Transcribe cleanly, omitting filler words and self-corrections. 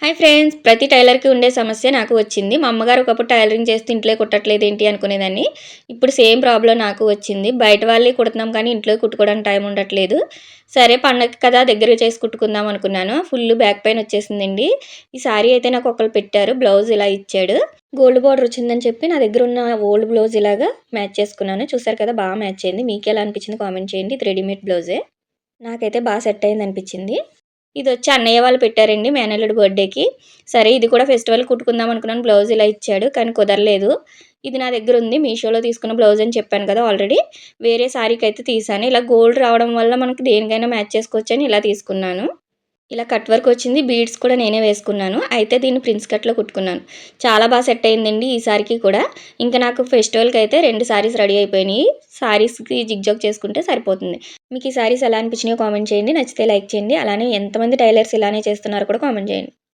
Hi friends! ప్రతి టైలర్‌కి ఉండే సమస్య నాకు వచ్చింది. మా అమ్మగారు ఒకప్పుడు టైలరింగ్ చేస్తే ఇంట్లో కుట్టట్లేదేంటి అనుకునేదాన్ని. ఇప్పుడు సేమ్ ప్రాబ్లమ్ నాకు వచ్చింది. బయట వాళ్ళయి కుడుతున్నాం కానీ ఇంట్లో కుట్టుకోవడానికి టైం ఉండట్లేదు. సరే పండగకి కదా దగ్గర చేసి కుట్టుకుందాం అనుకున్నాను. ఫుల్ బ్యాక్ పెయిన్ వచ్చేసిందండి. ఈ సారీ అయితే నాకు ఒకళ్ళు పెట్టారు. బ్లౌజ్ ఇలా ఇచ్చాడు. గోల్డ్ బోర్డర్ వచ్చిందని చెప్పి నా దగ్గర ఉన్న ఓల్డ్ బ్లౌజ్ ఇలాగా మ్యాచ్ చేసుకున్నాను. చూసారు కదా బాగా మ్యాచ్ అయింది. మీకెలా అనిపించింది కామెంట్ చేయండి. ఇది రెడీమేడ్ బ్లౌజే. నాకైతే బా సెట్ అయిందనిపించింది. ఇదొచ్చి అన్నయ్య వాళ్ళు పెట్టారండి మేనల్లుడి బర్త్‌డేకి. సరే ఇది కూడా ఫెస్టివల్‌కి కుట్టుకుందాం అనుకున్నాను. బ్లౌజ్ ఇలా ఇచ్చాడు. కానీ కుదరలేదు. ఇది నా దగ్గరుంది. మీషోలో తీసుకున్న బ్లౌజ్ అని చెప్పాను కదా ఆల్రెడీ. వేరే సారీకైతే తీశాను. ఇలా గోల్డ్ రావడం వల్ల మనకి దేనికైనా మ్యాచ్ చేసుకోవచ్చని ఇలా తీసుకున్నాను. ఇలా కట్ వర్క్ వచ్చింది. బీడ్స్ కూడా నేనే వేసుకున్నాను. అయితే దీన్ని ప్రిన్స్ కట్‌లో కుట్టుకున్నాను. చాలా బా సెట్ అయిందండి ఈ సారీకి కూడా. ఇంకా నాకు ఫెస్టివల్‌కైతే 2 సారీస్ రెడీ అయిపోయినాయి. సారీస్‌కి జిగ్‌జాగ్ చేసుకుంటే సరిపోతుంది. మీకు ఈ సారీస్ ఎలా అనిపించినాయో కామెంట్ చేయండి. నచ్చితే లైక్ చేయండి. అలానే ఎంతమంది టైలర్స్ ఇలానే చేస్తున్నారో కూడా కామెంట్ చేయండి.